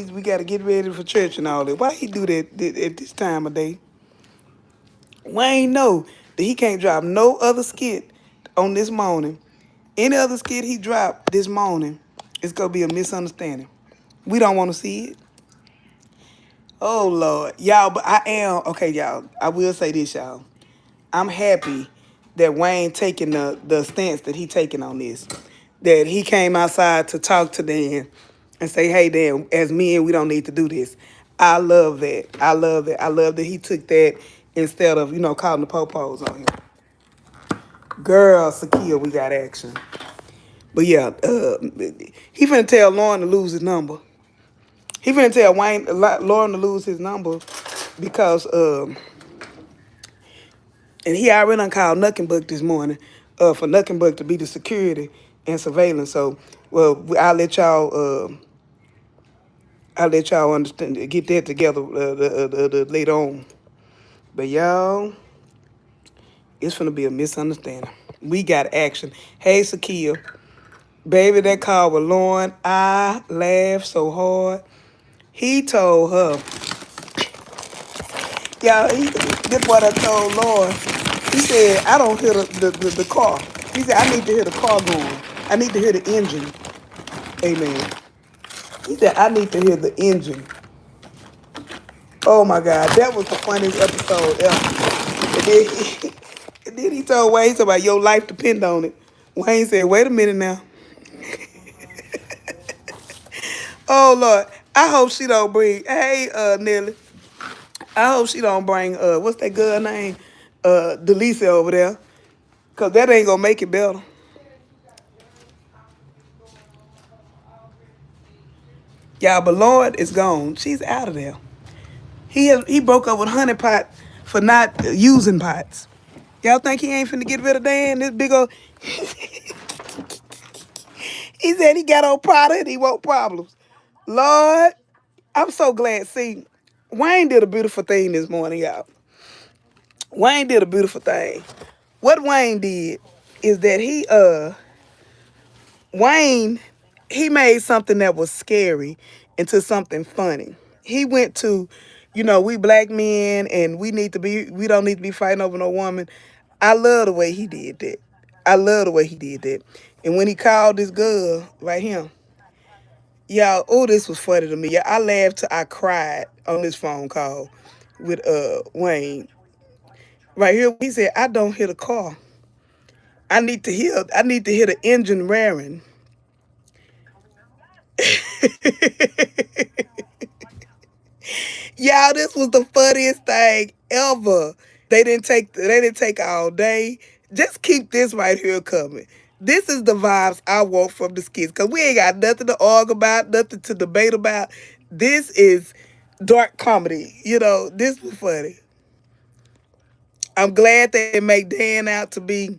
we got to get ready for church and all that. Why he do that at this time of day? Wayne know that he can't drop no other skit on this morning. Any other skit he dropped this morning, it's gonna be a misunderstanding. We don't want to see it. Oh Lord, y'all. But I am okay, y'all. I will say this, y'all. I'm happy that Wayne taking the stance that he taking on this. That he came outside to talk to Dan and say, "Hey, Dan, as men, we don't need to do this." I love that. I love that. I love that he took that instead of calling the popos on him. Girl, Sakia, we got action. But yeah, he finna tell Lauren to lose his number. He finna tell Lauren to lose his number because and he already done called Nuckenbuck this morning for Nuckenbuck to be the security and surveillance. So, well, I'll let y'all understand, get that together later on. But y'all, it's gonna be a misunderstanding. We got action. Hey, Sakia, baby, that call with Lauren, I laughed so hard. He told her, y'all, this what I told Lauren. He said, I don't hear the car. He said, I need to hear the car going. I need to hear the engine. Amen. He said, I need to hear the engine. Oh my God, that was the funniest episode ever. And then and then he told Wayne, about your life depend on it. Wayne said, wait a minute now. Oh Lord, I hope she don't bring, hey, Nelly, I hope she don't bring, what's that girl name? Delisa over there. Cause that ain't gonna make it better. Y'all, but Lord is gone. She's out of there. He broke up with Honey Pot for not using pots. Y'all think he ain't finna get rid of Dan? This big old. He said he got on Potter and he want problems. Lord, I'm so glad. See, Wayne did a beautiful thing this morning, y'all. Wayne did a beautiful thing. What Wayne did is that Wayne, he made something that was scary into something funny. He went to, we black men and we don't need to be fighting over no woman. I love the way he did that. I love the way he did that. And when he called this girl right here, y'all, oh, this was funny to me. Yeah, I laughed till I cried on this phone call with Wayne. Right here, he said, I don't hear the car. I need to hear the engine raring. Y'all, this was the funniest thing ever. They didn't take all day. Just keep this right here coming. This is the vibes I want from the skits. Cause we ain't got nothing to argue about, nothing to debate about. This is dark comedy. This was funny. I'm glad they make Dan out to be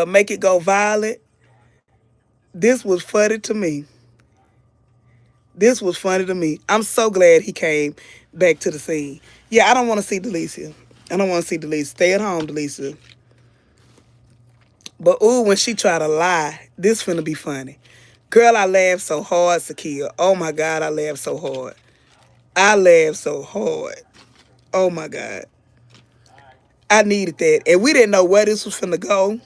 make it go violent. This was funny to me. This was funny to me. I'm so glad he came back to the scene. Yeah, I don't want to see Delisa. I don't want to see Delisa. Stay at home, Delisa. But ooh, when she try to lie, this finna be funny. Girl, I laughed so hard, Sakia. Oh my God, I laughed so hard. I laughed so hard. Oh my God. I needed that. And we didn't know where this was finna go.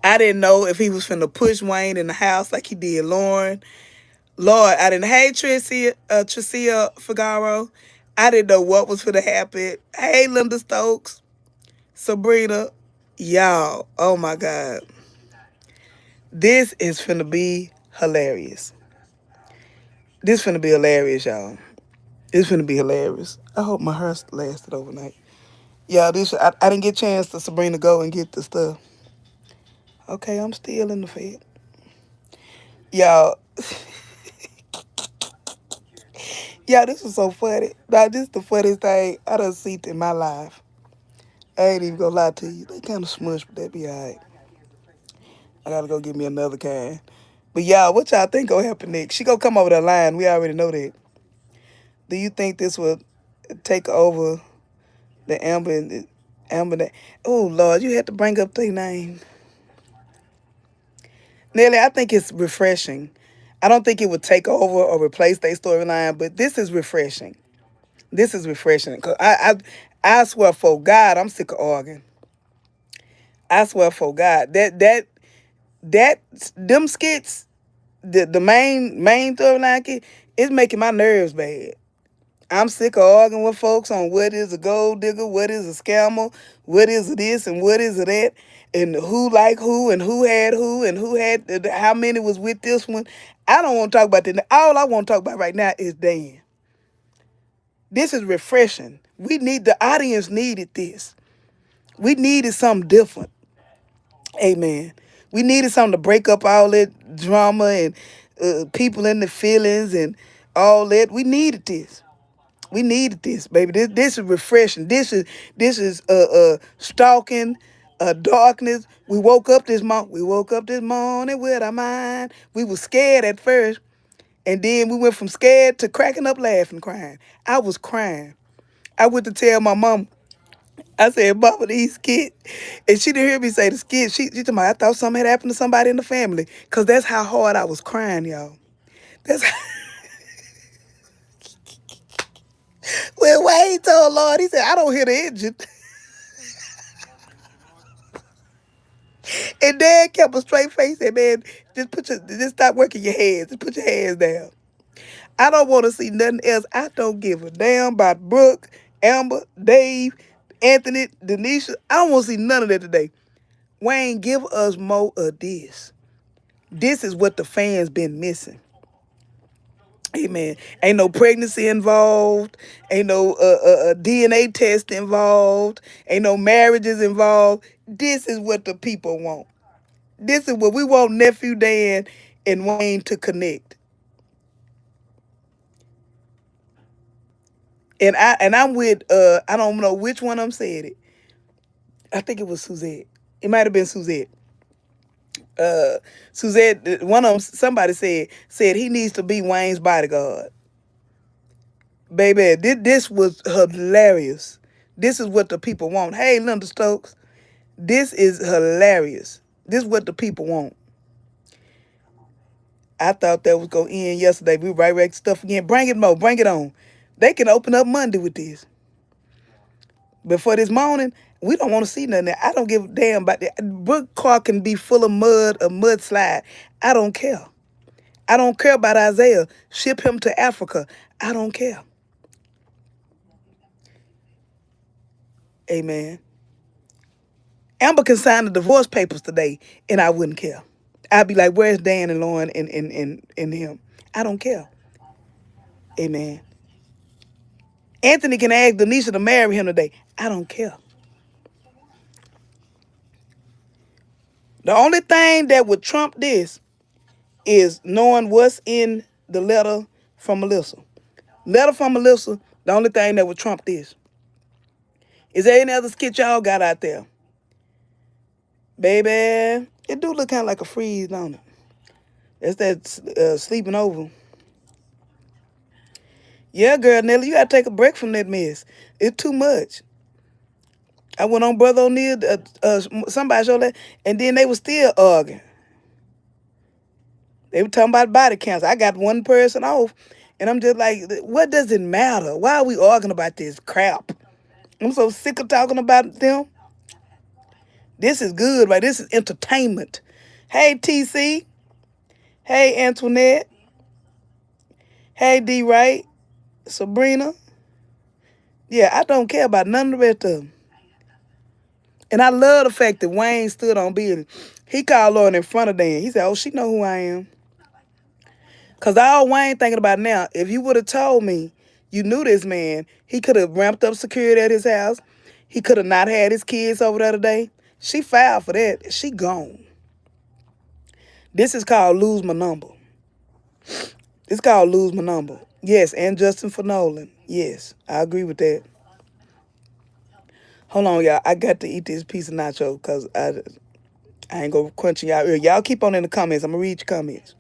I didn't know if he was finna push Wayne in the house like he did Lauren. Lord, I didn't. Hey, Tricia Figaro. I didn't know what was finna happen. Hey, Linda Stokes, Sabrina, y'all. Oh my God, this is finna be hilarious. This finna be hilarious, y'all. This finna be hilarious. I hope my hair lasted overnight. Y'all, I didn't get a chance to Sabrina go and get the stuff. Okay, I'm still in the Fed. Y'all, y'all, this was so funny. Now, this is the funniest thing I done seen in my life. I ain't even gonna lie to you. They kind of smush, but that be alright. I gotta go get me another can. But y'all, what y'all think gonna happen next? She gonna come over the line. We already know that. Do you think this will take over the Amber? Oh Lord, you had to bring up their name. Nelly, I think it's refreshing. I don't think it would take over or replace their storyline, but this is refreshing. This is refreshing. Cause I swear for God, I'm sick of arguing. I swear for God, that them skits, the main storyline kid, is making my nerves bad. I'm sick of arguing with folks on what is a gold digger, what is a scammer, what is a this and what is a that, and who like who and who had how many was with this one. I don't want to talk about that. All I want to talk about right now is Dan. This is refreshing. The audience needed this. We needed something different. Amen. We needed something to break up all that drama and people in the feelings and all that. We needed this. We needed this, baby. This is refreshing. This is stalking, darkness. We woke up this morning with our mind. We were scared at first, and then we went from scared to cracking up, laughing, crying. I was crying. I went to tell my mom. I said, Mama, these kids. And she didn't hear me say the skit. She told me, I thought something had happened to somebody in the family. Because that's how hard I was crying, y'all. That's well, Wayne told Lord, he said, I don't hear the engine. And Dad kept a straight face and man, just stop working your hands. Just put your hands down. I don't want to see nothing else. I don't give a damn about Brooke, Amber, Dave, Anthony, Denisha. I don't want to see none of that today. Wayne, give us more of this. This is what the fans been missing. Amen. Ain't no pregnancy involved. Ain't no DNA test involved. Ain't no marriages involved. This is what the people want. This is what we want Nephew Dan and Wayne to connect. And I'm with I don't know which one of them said it. I think it was Suzette. It might have been Suzette. Suzette, one of them, somebody said he needs to be Wayne's bodyguard. Baby, this was hilarious. This is what the people want. Hey, Linda Stokes, this is hilarious. This is what the people want. I thought that was going to end yesterday. We right back to stuff again. Bring it more. Bring it on. They can open up Monday with this. But for this morning, we don't want to see nothing. I don't give a damn about that. Brook car can be full of mud, a mudslide. I don't care. I don't care about Isaiah. Ship him to Africa. I don't care. Amen. Amber can sign the divorce papers today, and I wouldn't care. I'd be like, where's Dan and Lauren and him? I don't care. Amen. Anthony can ask Denisha to marry him today. I don't care. The only thing that would trump this is knowing what's in the letter from Melissa. Letter from Melissa, the only thing that would trump this. Is there any other skit y'all got out there? Baby, it do look kind of like a freeze, don't it? That's that sleeping over. Yeah, girl, Nelly, you gotta take a break from that mess. It's too much. I went on Brother O'Neill, somebody showed that, and then they were still arguing. They were talking about body cancer. I got one person off, and I'm just like, what does it matter? Why are we arguing about this crap? I'm so sick of talking about them. This is good, right? This is entertainment. Hey, TC. Hey, Antoinette. Hey, D. Wright. Sabrina. Yeah, I don't care about none of the rest of them. And I love the fact that Wayne stood on business. He called Lauren in front of Dan. He said, oh, she know who I am. Because all Wayne thinking about now, if you would have told me you knew this man, he could have ramped up security at his house. He could have not had his kids over there today. She filed for that. She gone. This is called lose my number. It's called lose my number. Yes, and Justin for Nolan. Yes, I agree with that. Hold on, y'all. I got to eat this piece of nacho because I ain't gonna crunch y'all ear. Y'all keep on in the comments. I'm gonna read your comments.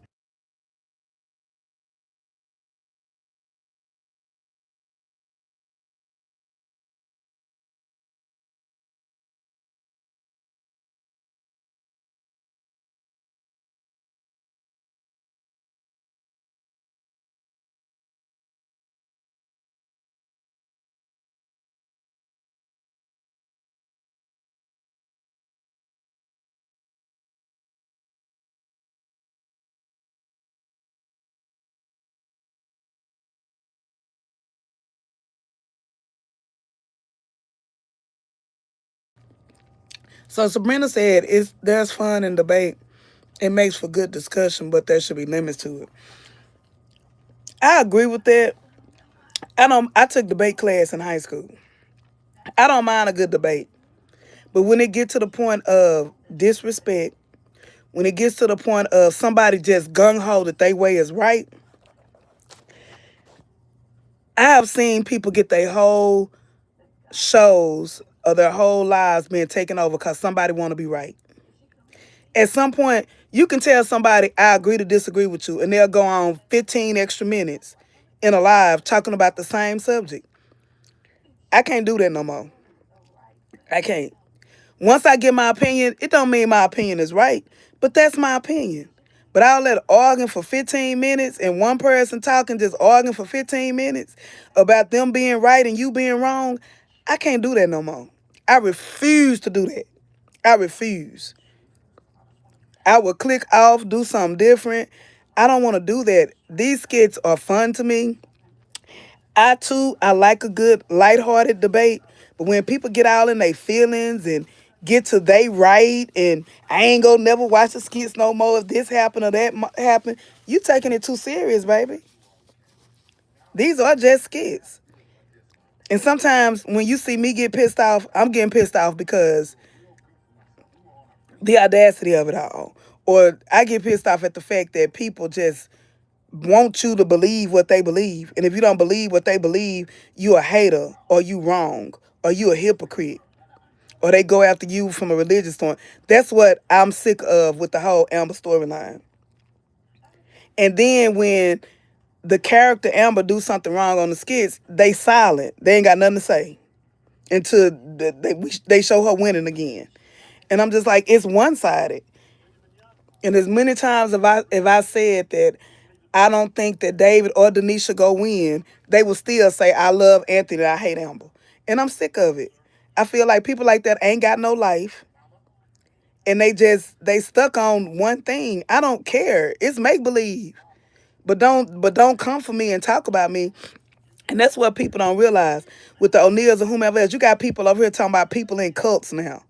So Sabrina said, there's fun in debate. It makes for good discussion, but there should be limits to it. I agree with that. I took debate class in high school. I don't mind a good debate. But when it gets to the point of disrespect, when it gets to the point of somebody just gung-ho that they way is right, I have seen people get their whole shows or their whole lives being taken over because somebody want to be right. At some point, you can tell somebody, I agree to disagree with you, and they'll go on 15 extra minutes in a live talking about the same subject. I can't do that no more. I can't. Once I give my opinion, it don't mean my opinion is right, but that's my opinion. But I'll let arguing for 15 minutes and one person talking just arguing for 15 minutes about them being right and you being wrong. I can't do that no more. I refuse to do that. I refuse. I would click off, do something different. I don't want to do that. These skits are fun to me. I like a good lighthearted debate, but when people get all in their feelings and get to they right and I ain't gonna never watch the skits no more if this happened or that happened, you taking it too serious, baby. These are just skits. And sometimes when you see me get pissed off, I'm getting pissed off because the audacity of it all. Or I get pissed off at the fact that people just want you to believe what they believe. And if you don't believe what they believe, you a hater or you wrong or you a hypocrite or they go after you from a religious point. That's what I'm sick of with the whole Amber storyline. And then when the character Amber do something wrong on the skits, they silent. They ain't got nothing to say until they show her winning again. And I'm just like, it's one-sided. And as many times if I said that I don't think that David or Denise should go win, they will still say, I love Anthony, I hate Amber. And I'm sick of it. I feel like people like that ain't got no life. And they stuck on one thing. I don't care. It's make believe. But don't come for me and talk about me. And that's what people don't realize. With the O'Neills or whomever else, you got people over here talking about people in cults now.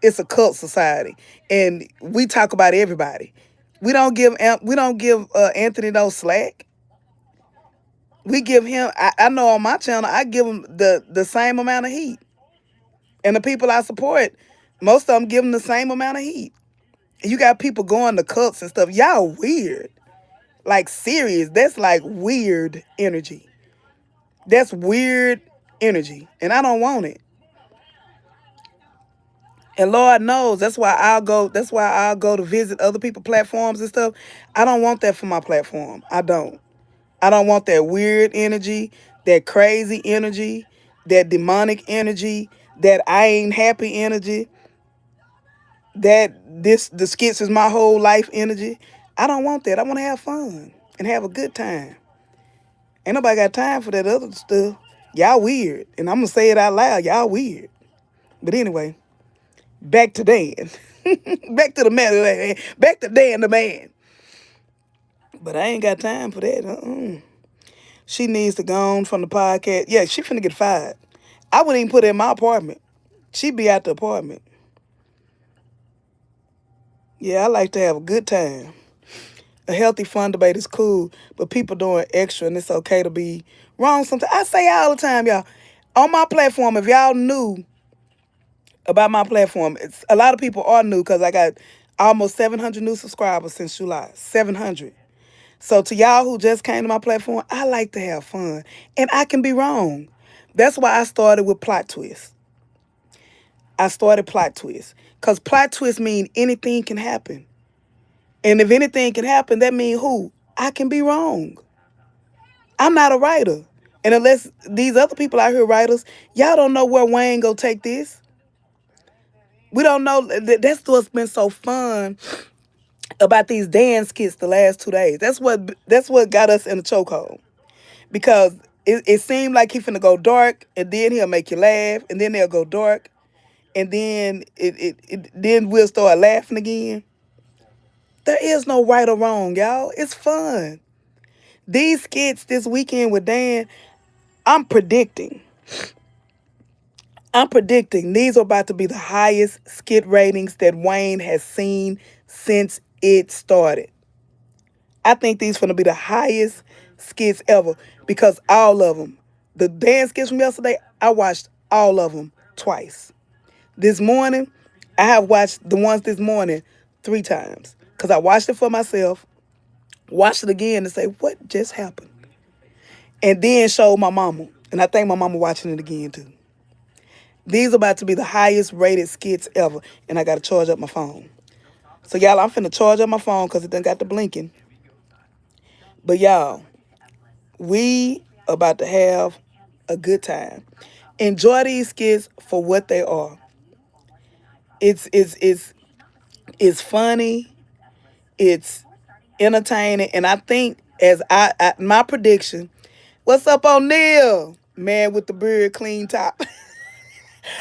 It's a cult society. And we talk about everybody. We don't give Anthony no slack. We give him. I know on my channel, I give him the same amount of heat, and the people I support, most of them give him the same amount of heat. And you got people going to cults and stuff. Y'all weird, like serious. That's like weird energy. That's weird energy, and I don't want it. And Lord knows that's why I'll go. That's why I'll go to visit other people's platforms and stuff. I don't want that for my platform. I don't. I don't want that weird energy, that crazy energy, that demonic energy, that I ain't happy energy, that the skits is my whole life energy. I don't want that. I want to have fun and have a good time. Ain't nobody got time for that other stuff. Y'all weird. And I'm going to say it out loud. Y'all weird. But anyway, back to Dan. Back to the man. Back to Dan the man. But I ain't got time for that. She needs to go on from the podcast. Yeah, she finna get fired. I wouldn't even put her in my apartment. She'd be out the apartment. Yeah, I like to have a good time. A healthy, fun debate is cool, but people doing extra, and it's okay to be wrong sometimes. I say all the time, y'all. On my platform, if y'all knew about my platform, a lot of people are new because I got almost 700 new subscribers since July. 700. So to y'all who just came to my platform, I like to have fun. And I can be wrong. That's why I started with plot twists. I started plot twists. Because plot twists mean anything can happen. And if anything can happen, that means who? I can be wrong. I'm not a writer. And unless these other people out here writers, y'all don't know where Wayne go take this. We don't know. That's what's been so fun about these dance skits the last 2 days. That's what got us in the chokehold. Because it seemed like he finna go dark, and then he'll make you laugh, and then they'll go dark, and then then we'll start laughing again. There is no right or wrong, y'all. It's fun. These skits this weekend with Dan, I'm predicting I'm predicting these are about to be the highest skit ratings that Wayne has seen since it started. I think these finna be the highest skits ever because all of them, the dance skits from yesterday, I watched all of them twice. This morning, I have watched the ones this morning 3 times because I watched it for myself, watched it again, and say, what just happened? And then showed my mama, and I think my mama watching it again too. These are about to be the highest rated skits ever, and I got to charge up my phone. So y'all, I'm finna charge up my phone because it done got the blinking. But y'all, we about to have a good time. Enjoy these skits for what they are. It's funny, it's entertaining, and I think as I my prediction, what's up O'Neal? Man with the beard, clean top.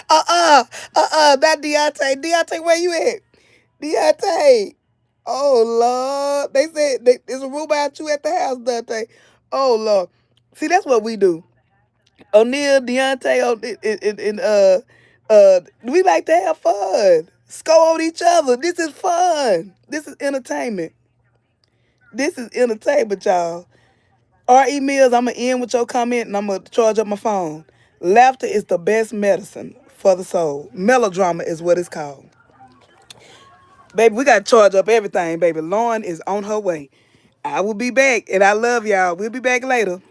That Deontay. Deontay, where you at? Deontay. Oh Lord. They said there's a room about you at the house, Deontay. Oh Lord. See, that's what we do. O'Neal, Deontay, we like to have fun. Score on each other. This is fun. This is entertainment. This is entertainment, y'all. R.E. Mills, I'm going to end with your comment and I'm going to charge up my phone. Laughter is the best medicine for the soul. Melodrama is what it's called. Baby, we got to charge up everything, baby. Lauren is on her way. I will be back, and I love y'all. We'll be back later.